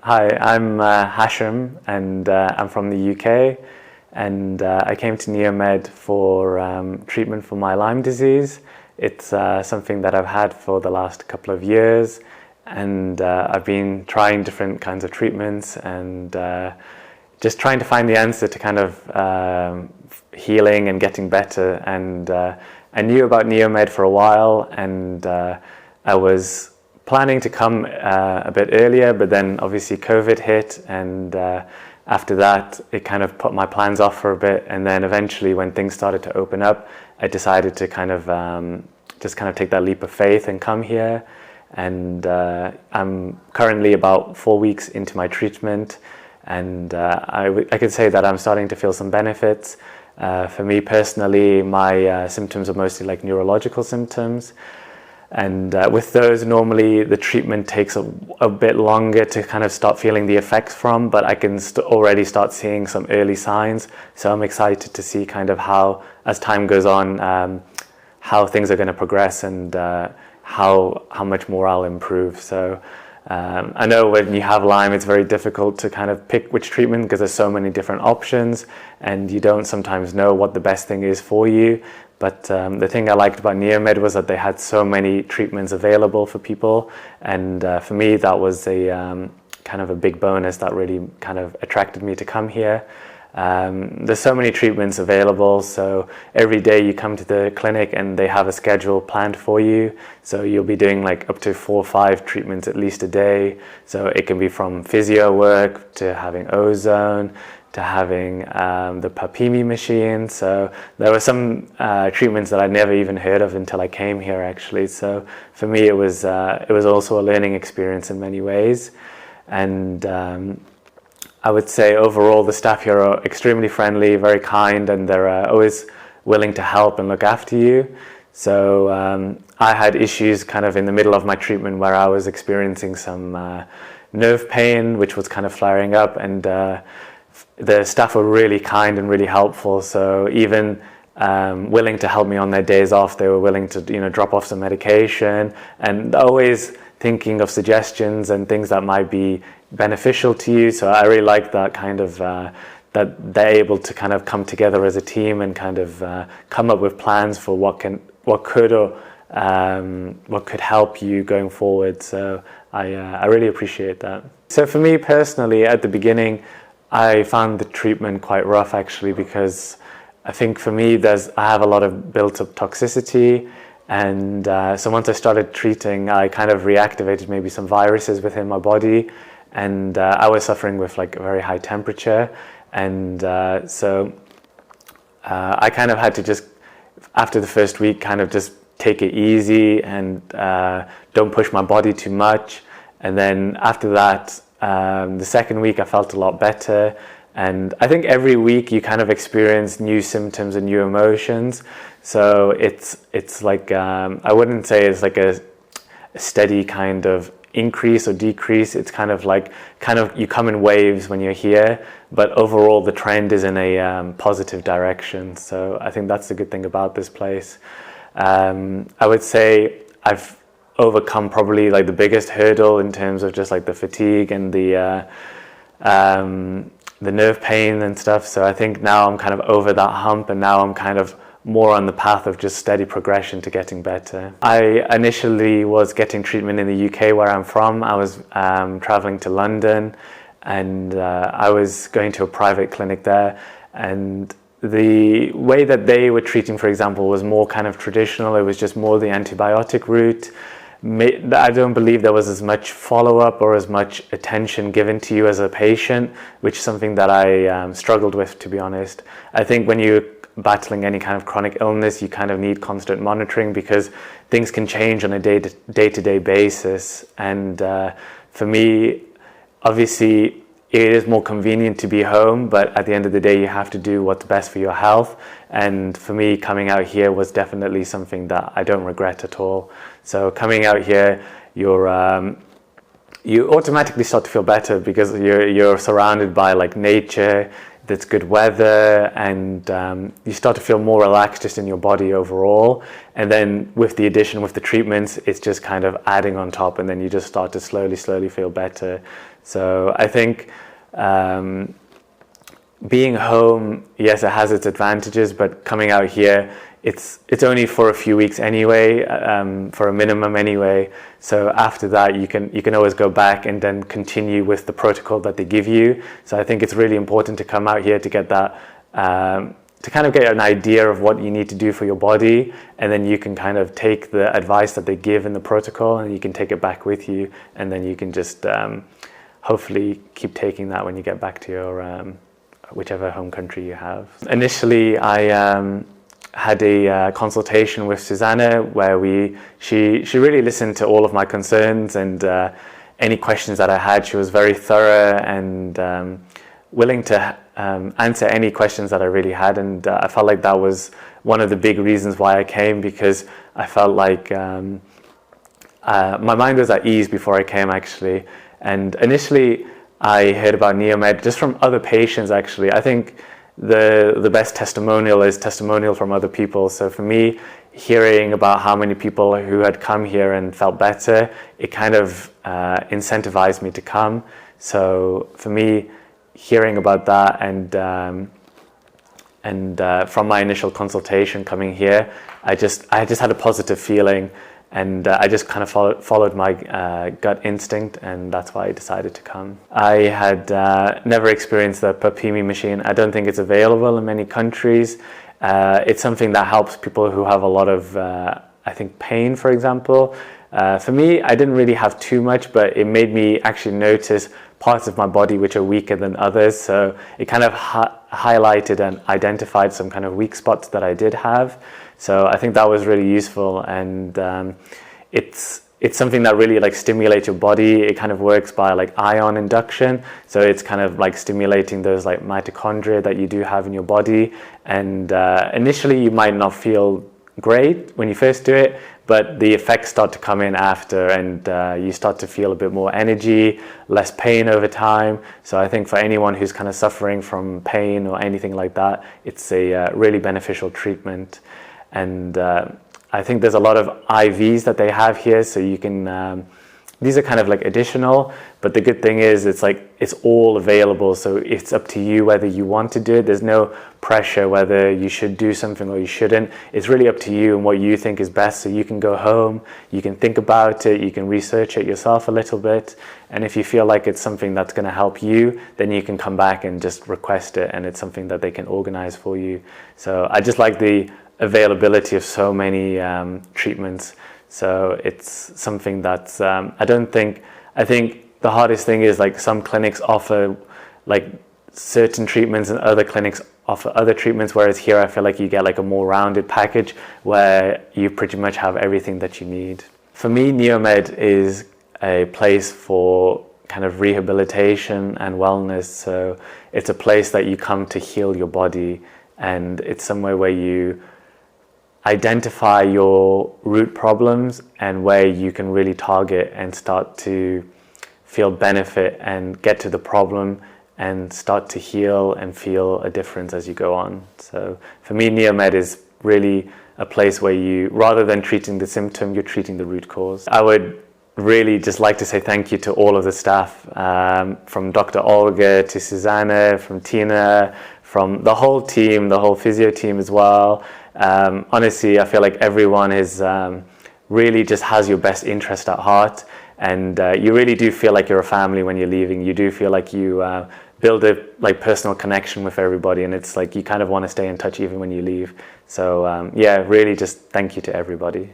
Hi, I'm Hashim, and I'm from the UK, and I came to Neomed for treatment for my Lyme disease. It's something that I've had for the last couple of years, and I've been trying different kinds of treatments and just trying to find the answer to kind of healing and getting better. And I knew about Neomed for a while, and I was planning to come a bit earlier, but then obviously COVID hit, and after that it kind of put my plans off for a bit. And then eventually, when things started to open up, I decided to kind of just take that leap of faith and come here. And I'm currently about 4 weeks into my treatment, and I could say that I'm starting to feel some benefits. For me personally, my symptoms are mostly like neurological symptoms. And with those, normally the treatment takes a bit longer to kind of start feeling the effects from, but I can already start seeing some early signs. So I'm excited to see kind of how, as time goes on, how things are going to progress, and how much more I'll improve. So I know when you have Lyme, it's very difficult to kind of pick which treatment, because there's so many different options, and you don't sometimes know what the best thing is for you. But the thing I liked about Neomed was that they had so many treatments available for people, and for me that was a kind of a big bonus that really kind of attracted me to come here. There's so many treatments available, so every day you come to the clinic and they have a schedule planned for you, so you'll be doing like up to 4 or 5 treatments at least a day. So it can be from physio work to having ozone to having the Papimi machine. So there were some treatments that I'd never even heard of until I came here, actually. So for me it was also a learning experience in many ways. And I would say overall the staff here are extremely friendly, very kind, and they're always willing to help and look after you. So I had issues kind of in the middle of my treatment where I was experiencing some nerve pain, which was kind of flaring up, and the staff were really kind and really helpful. So even willing to help me on their days off, they were willing to drop off some medication, and always thinking of suggestions and things that might be beneficial to you. So I really like that kind of that they're able to kind of come together as a team and kind of come up with plans for what could help you going forward. So I really appreciate that. So for me personally, at the beginning, I found the treatment quite rough, actually, because I think for me I have a lot of built-up toxicity. And so once I started treating, I kind of reactivated maybe some viruses within my body, and I was suffering with like a very high temperature. And so I kind of had to just, after the first week, kind of just take it easy and don't push my body too much. And then after that, the second week I felt a lot better. And I think every week you kind of experience new symptoms and new emotions. So it's like, I wouldn't say it's like a steady kind of increase or decrease. It's kind of you come in waves when you're here, but overall the trend is in a positive direction. So I think that's the good thing about this place. I would say I've overcome probably like the biggest hurdle in terms of just like the fatigue and the nerve pain and stuff. So I think now I'm kind of over that hump, and now I'm kind of more on the path of just steady progression to getting better. I initially was getting treatment in the UK, where I'm from. I was traveling to London, and I was going to a private clinic there, and the way that they were treating, for example, was more kind of traditional. It was just more the antibiotic route. I don't believe there was as much follow-up or as much attention given to you as a patient, which is something that I struggled with, to be honest. I think when you're battling any kind of chronic illness, you kind of need constant monitoring, because things can change on a day-to-day basis. And for me, obviously, it is more convenient to be home, but at the end of the day, you have to do what's best for your health. And for me, coming out here was definitely something that I don't regret at all. So coming out here, you automatically start to feel better, because you're surrounded by like nature. That's good weather, and you start to feel more relaxed just in your body overall. And then with the addition, with the treatments, it's just kind of adding on top, and then you just start to slowly feel better. So I think being home, yes, it has its advantages, but coming out here, it's only for a few weeks anyway, for a minimum anyway. So after that, you can always go back and then continue with the protocol that they give you. So I think it's really important to come out here to get that, to kind of get an idea of what you need to do for your body, and then you can kind of take the advice that they give in the protocol and you can take it back with you, and then you can just hopefully keep taking that when you get back to your whichever home country you have. Initially, I had a consultation with Susanna where she really listened to all of my concerns, and any questions that I had. She was very thorough and willing to answer any questions that I really had, and I felt like that was one of the big reasons why I came, because I felt like my mind was at ease before I came, actually. And initially I heard about Neomed just from other patients, actually. I think the best testimonial is testimonial from other people. So for me, hearing about how many people who had come here and felt better, it kind of incentivized me to come. So for me, hearing about that and from my initial consultation coming here, I just had a positive feeling, and I just kind of followed my gut instinct, and that's why I decided to come. I had never experienced the Papimi machine. I don't think it's available in many countries. It's something that helps people who have a lot of, I think, pain, for example. For me, I didn't really have too much, but it made me actually notice parts of my body which are weaker than others. So it kind of highlighted and identified some kind of weak spots that I did have. So I think that was really useful, and it's something that really like stimulates your body. It kind of works by like ion induction, so it's kind of like stimulating those like mitochondria that you do have in your body. And initially you might not feel great when you first do it, but the effects start to come in after, and you start to feel a bit more energy, less pain over time. So I think for anyone who's kind of suffering from pain or anything like that, it's a really beneficial treatment. And I think there's a lot of IVs that they have here, so you can these are kind of like additional, but the good thing is it's all available, so it's up to you whether you want to do it. There's no pressure whether you should do something or you shouldn't. It's really up to you and what you think is best. So you can go home, you can think about it, you can research it yourself a little bit, and if you feel like it's something that's going to help you, then you can come back and just request it, and it's something that they can organize for you. So I just like the availability of so many treatments. So it's something that's I think the hardest thing is like some clinics offer like certain treatments and other clinics offer other treatments, whereas here I feel like you get like a more rounded package where you pretty much have everything that you need. For me, Neomed is a place for kind of rehabilitation and wellness. So it's a place that you come to heal your body, and it's somewhere where you identify your root problems and where you can really target and start to feel benefit and get to the problem and start to heal and feel a difference as you go on. So for me, Neomed is really a place where you, rather than treating the symptom, you're treating the root cause. I would really just like to say thank you to all of the staff, from Dr. Olga to Susanna, from Tina, from the whole team, the whole physio team as well. Honestly, I feel like everyone is really just has your best interest at heart, and you really do feel like you're a family when you're leaving. You do feel like you build a like personal connection with everybody, and it's like you kind of want to stay in touch even when you leave. So yeah, really just thank you to everybody.